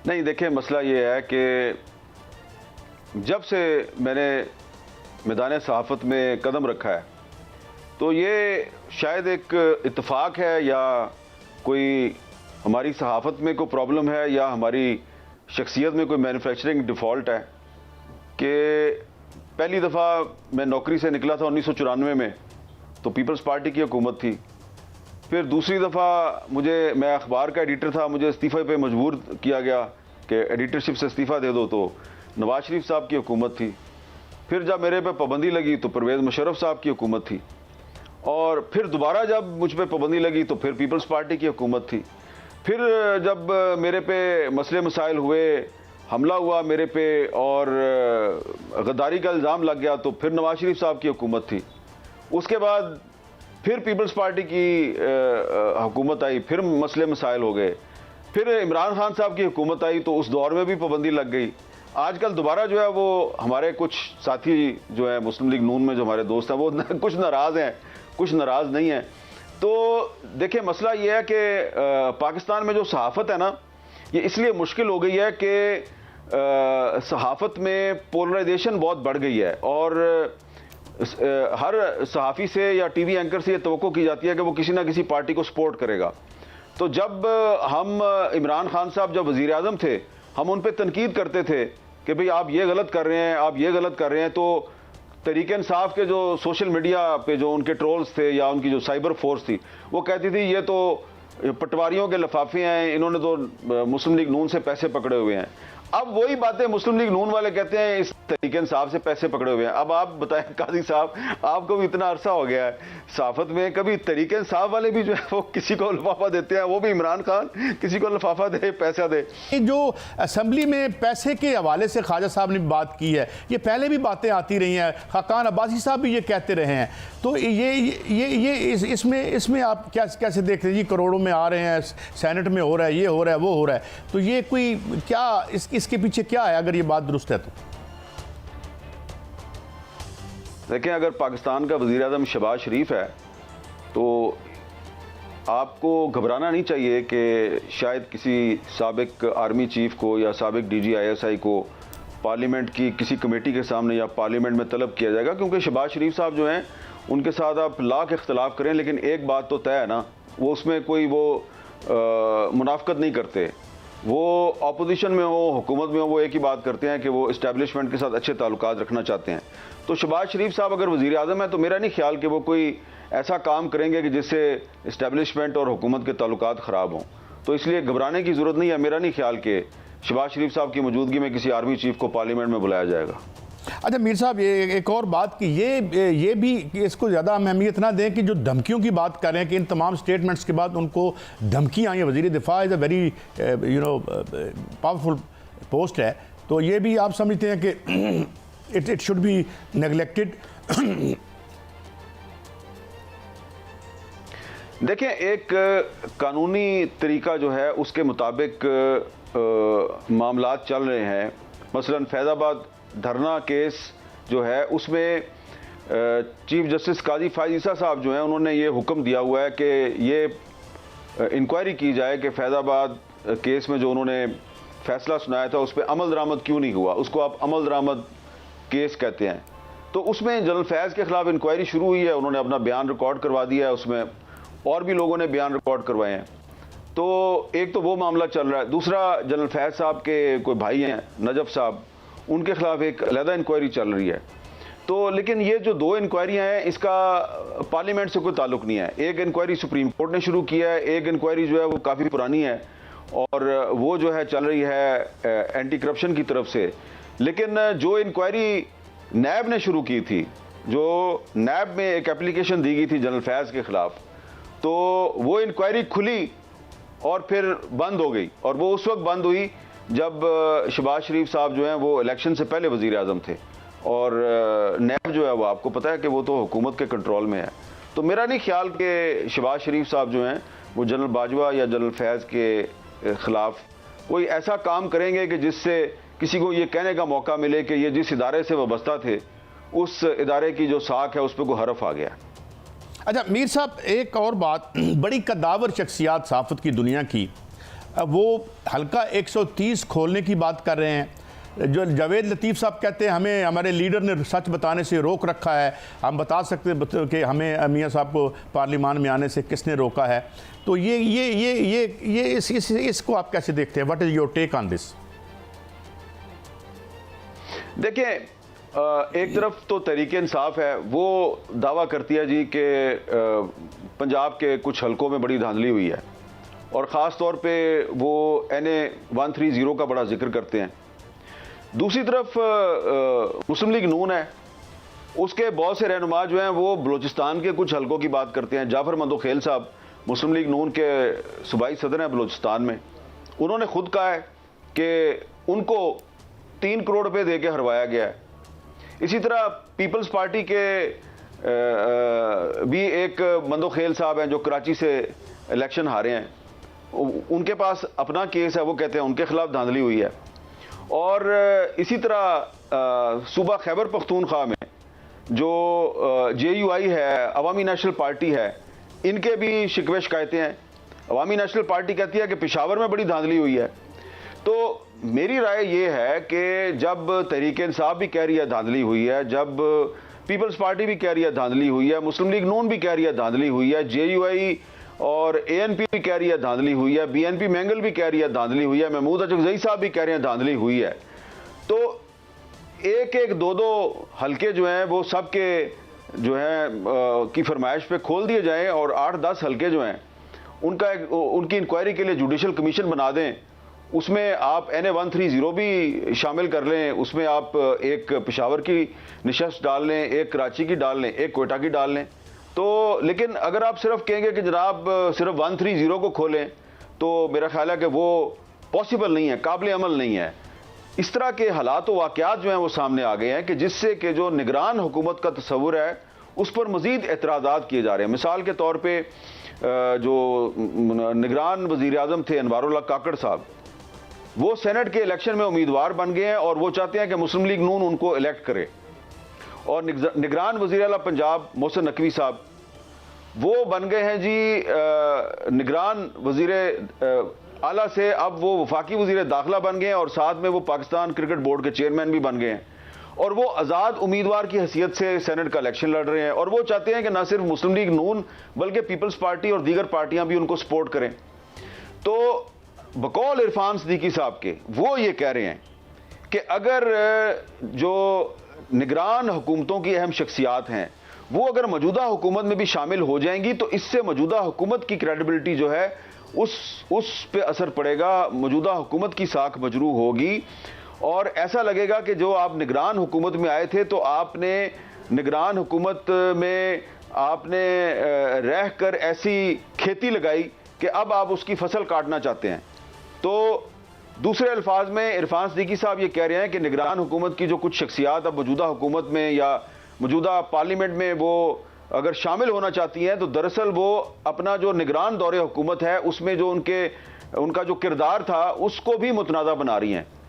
नहीं, देखिए मसला ये है कि जब से मैंने मैदान सहाफ़त में कदम रखा है तो ये शायद एक इत्तेफाक है या कोई हमारी सहाफ़त में कोई प्रॉब्लम है या हमारी शख्सियत में कोई मैन्युफैक्चरिंग डिफ़ॉल्ट है कि पहली दफ़ा मैं नौकरी से निकला था 1994 में, तो पीपल्स पार्टी की हुकूमत थी। फिर दूसरी दफ़ा मैं अखबार का एडिटर था, मुझे इस्तीफ़े पे मजबूर किया गया कि एडिटरशिप से इस्तीफ़ा दे दो, तो नवाज शरीफ साहब की हुकूमत थी। फिर जब मेरे पे पाबंदी लगी तो परवेज़ मुशर्रफ साहब की हुकूमत थी, और फिर दोबारा जब मुझ पे पाबंदी लगी तो फिर पीपल्स पार्टी की हुकूमत थी। फिर जब मेरे पे मसले मसाइल हुए, हमला हुआ मेरे पे और गद्दारी का इल्ज़ाम लग गया, तो फिर नवाज शरीफ साहब की हुकूमत थी। उसके बाद फिर पीपल्स पार्टी की हुकूमत आई, फिर मसले मसाइल हो गए। फिर इमरान खान साहब की हुकूमत आई तो उस दौर में भी पाबंदी लग गई। आजकल दोबारा जो है वो हमारे कुछ साथी जो है मुस्लिम लीग नून में जो हमारे दोस्त हैं वो कुछ नाराज़ हैं, कुछ नाराज़ नहीं हैं। तो देखिए मसला ये है कि पाकिस्तान में जो सहाफ़त है ना, ये इसलिए मुश्किल हो गई है कि सहाफ़त में पोलराइजेशन बहुत बढ़ गई है और हर सहाफ़ी से या टीवी एंकर से ये तवक्को की जाती है कि वो किसी ना किसी पार्टी को सपोर्ट करेगा। तो जब हम इमरान खान साहब जब वज़ीर आज़म थे, हम उन पर तनकीद करते थे कि भाई आप ये गलत कर रहे हैं, आप ये गलत कर रहे हैं, तो तहरीक इंसाफ के जो सोशल मीडिया पे जो उनके ट्रोल्स थे या उनकी जो साइबर फोर्स थी, वो कहती थी ये तो पटवारियों के लिफाफे हैं, इन्होंने तो मुस्लिम लीग नून से पैसे पकड़े हुए हैं। अब वही बातें मुस्लिम लीग नून वाले कहते हैं इस तहरीक इंसाफ से पैसे पकड़े हुए हैं। अब आप बताएं काजी साहब, आपको भी इतना अरसा हो गया है सहाफत में, कभी तहरीक इंसाफ वाले भी जो है वो किसी को लिफाफा देते हैं, वो भी इमरान खान किसी को लिफाफा दे, पैसा दे। जो असम्बली में पैसे के हवाले से ख्वाजा साहब ने बात की है, ये पहले भी बातें आती रही हैं, खाकान अब्बासी साहब भी ये कहते रहे हैं। तो इसमें आप कैसे देख रहे हैं? जी करोड़ों में आ रहे हैं, सेनेट में हो रहा है, ये हो रहा है, वो हो रहा है, तो ये कोई क्या इसके पीछे क्या है अगर ये बात दुरुस्त है तो? देखें, अगर पाकिस्तान का वज़ीर आज़म शहबाज शरीफ है तो आपको घबराना नहीं चाहिए कि शायद किसी साबिक आर्मी चीफ को या साबिक DG ISI को पार्लियामेंट की किसी कमेटी के सामने या पार्लियामेंट में तलब किया जाएगा, क्योंकि शहबाज शरीफ साहब जो हैं उनके साथ आप लाख इख्तलाफ करें, लेकिन एक बात तो तय है ना, वो उसमें कोई वो मुनाफकत नहीं करते। वो अपोजिशन में हो, हुकूमत में हो, वो एक ही बात करते हैं कि वो इस्टेब्लिशमेंट के साथ अच्छे ताल्लुकात रखना चाहते हैं। तो शहबाज शरीफ साहब अगर वज़ीर आज़म है तो मेरा नहीं ख्याल कि वो कोई ऐसा काम करेंगे कि जिससे इस्टेब्लिशमेंट और हुकूमत के ताल्लुकात ख़राब हों। तो इसलिए घबराने की ज़रूरत नहीं है। मेरा नहीं ख्याल कि शहबाज शरीफ साहब की मौजूदगी में किसी आर्मी चीफ को पार्लियामेंट में बुलाया जाएगा। अच्छा मीर साहब, ये एक और बात कि ये भी इसको ज़्यादा अहमियत ना दें कि जो धमकियों की बात कर रहे हैं कि इन तमाम स्टेटमेंट्स के बाद उनको धमकी आई है। वज़ीर दिफा is a very powerful post है, तो ये भी आप समझते हैं कि इट शुड बी नेगलेक्टेड? देखें, एक कानूनी तरीका जो है उसके मुताबिक मामलात चल रहे हैं। मसलन फैज़ाबाद धरना केस जो है उसमें चीफ जस्टिस काजी फायज़ ईसा साहब जो हैं उन्होंने ये हुक्म दिया हुआ है कि ये इंक्वायरी की जाए कि फैज़ाबाद केस में जो उन्होंने फैसला सुनाया था उस पर अमल दरामद क्यों नहीं हुआ। उसको आप अमल दरामद केस कहते हैं। तो उसमें जनरल फैज़ के ख़िलाफ़ इंक्वायरी शुरू हुई है, उन्होंने अपना बयान रिकॉर्ड करवा दिया है, उसमें और भी लोगों ने बयान रिकॉर्ड करवाए हैं। तो एक तो वो मामला चल रहा है। दूसरा, जनरल फैज़ साहब के कोई भाई हैं नजफ साहब, उनके खिलाफ एक अलहदा इंक्वायरी चल रही है। तो लेकिन ये जो दो इंक्वायरियां हैं इसका पार्लियामेंट से कोई ताल्लुक नहीं है। एक इंक्वायरी सुप्रीम कोर्ट ने शुरू किया है, एक इंक्वायरी जो है वो काफ़ी पुरानी है और वो जो है चल रही है एंटी करप्शन की तरफ से। लेकिन जो इंक्वायरी नैब ने शुरू की थी, जो नैब में एक एप्लीकेशन दी गई थी जनरल फैज़ के ख़िलाफ़, तो वो इंक्वायरी खुली और फिर बंद हो गई। और वो उस वक्त बंद हुई जब शहबाज शरीफ साहब जो हैं वो इलेक्शन से पहले वज़ीर आज़म थे और नैब जो है वो आपको पता है कि वो तो हुकूमत के कंट्रोल में है। तो मेरा नहीं ख्याल कि शहबाज शरीफ साहब जो हैं वो जनरल बाजवा या जनरल फैज़ के ख़िलाफ़ कोई ऐसा काम करेंगे कि जिससे किसी को ये कहने का मौका मिले कि ये जिस इदारे से वाबस्ता थे उस इदारे की जो साख है उस पर कोई हरफ आ गया। अच्छा मीर साहब, एक और बात, बड़ी कद्दावर शख्सियात सहाफ़त की दुनिया की वो हल्का 130 खोलने की बात कर रहे हैं। जो जावेद लतीफ़ साहब कहते हैं हमें हमारे लीडर ने सच बताने से रोक रखा है, हम बता सकते हैं कि हमें मियां साहब को पार्लियामान में आने से किसने रोका है। तो इसको आप कैसे देखते हैं? What is your take on this? देखिए, एक तरफ तो तहरीक इंसाफ है, वो दावा करती है जी कि पंजाब के कुछ हलकों में बड़ी धांधली हुई है, और ख़ास तौर पे वो NA 130 का बड़ा जिक्र करते हैं। दूसरी तरफ मुस्लिम लीग नून है, उसके बहुत से रहनुमा जो हैं वो बलूचिस्तान के कुछ हलकों की बात करते हैं। जाफर मंदोखेल साहब मुस्लिम लीग नून के सूबाई सदर हैं बलूचिस्तान में, उन्होंने खुद कहा है कि उनको 3 करोड़ रुपए दे के हरवाया गया है। इसी तरह पीपल्स पार्टी के भी एक मंदोखेल साहब हैं जो कराची से इलेक्शन हारे हैं, उनके पास अपना केस है, वो कहते हैं उनके खिलाफ धांधली हुई है। और इसी तरह सूबा खैबर पख्तूनख्वा में जो JUI है, अवामी नेशनल पार्टी है, इनके भी शिकवे शिकायतें हैं। अवामी नेशनल पार्टी कहती है कि पेशावर में बड़ी धांधली हुई है। तो मेरी राय ये है कि जब तहरीक इंसाफ भी कह रही है धांधली हुई है, जब पीपल्स पार्टी भी कह रही है धांधली हुई है, मुस्लिम लीग नून भी कह रही है धांधली हुई है, JUI और ANP भी कह रही है धांधली हुई है, BNP मैंगल भी कह रही है धांधली हुई है, महमूद अचकजई साहब भी कह रहे हैं धांधली हुई है, तो एक एक दो दो हलके जो हैं वो सबके जो है की फरमाइश पे खोल दिए जाएं, और 8-10 हलके जो हैं उनकी इंक्वायरी के लिए जुडिशल कमीशन बना दें। उसमें आप NA 130 भी शामिल कर लें, उसमें आप एक पेशावर की निशस्त डाल लें, एक कराची की डाल लें, एक कोयटा की डाल लें। तो लेकिन अगर आप सिर्फ कहेंगे कि जनाब सिर्फ 130 को खोलें, तो मेरा ख्याल है कि वो पॉसिबल नहीं है, काबिल अमल नहीं है। इस तरह के हालात व वाक़यात जो हैं वो सामने आ गए हैं कि जिससे कि जो निगरान हुकूमत का तस्वुर है उस पर मज़ीद एतराज़ात किए जा रहे हैं। मिसाल के तौर पर जो निगरान वज़ीर आज़म थे अनवारुल्लाह काकड़ साहब, वो सेनेट के इलेक्शन में उम्मीदवार बन गए हैं और वो चाहते हैं कि मुस्लिम लीग नून उनको इलेक्ट करे। और निगरान वज़ीर आला पंजाब मोहसिन नकवी साहब, वो बन गए हैं जी निगरान वज़ीर आला से अब वो वफाकी वज़ीर दाखिला बन गए हैं, और साथ में वो पाकिस्तान क्रिकेट बोर्ड के चेयरमैन भी बन गए हैं, और वो आज़ाद उम्मीदवार की हैसियत से सेनेट का इलेक्शन लड़ रहे हैं। और वो चाहते हैं कि न सिर्फ मुस्लिम लीग नून बल्कि पीपल्स पार्टी और दीगर पार्टियां भी उनको सपोर्ट करें। तो बकौल इरफान सिद्दीकी साहब के वो ये कह रहे हैं कि अगर जो निगरान हुकूमतों की अहम शख्सियात हैं वो अगर मौजूदा हुकूमत में भी शामिल हो जाएंगी तो इससे मौजूदा हुकूमत की क्रेडिबिलिटी जो है उस पे असर पड़ेगा, मौजूदा हुकूमत की साख मजरू होगी, और ऐसा लगेगा कि जो आप निगरान हुकूमत में आए थे तो आपने निगरान हुकूमत में आपने रह कर ऐसी खेती लगाई कि अब आप उसकी फसल काटना चाहते हैं। तो दूसरे अल्फाज में इरफान सिद्दीकी साहब ये कह रहे हैं कि निगरान हुकूमत की जो कुछ शख्सियात अब मौजूदा हुकूमत में या मौजूदा पार्लियामेंट में वो अगर शामिल होना चाहती हैं तो दरअसल वो अपना जो निगरान दौरे हुकूमत है उसमें जो उनका जो किरदार था उसको भी मुतनाज़ा बना रही हैं।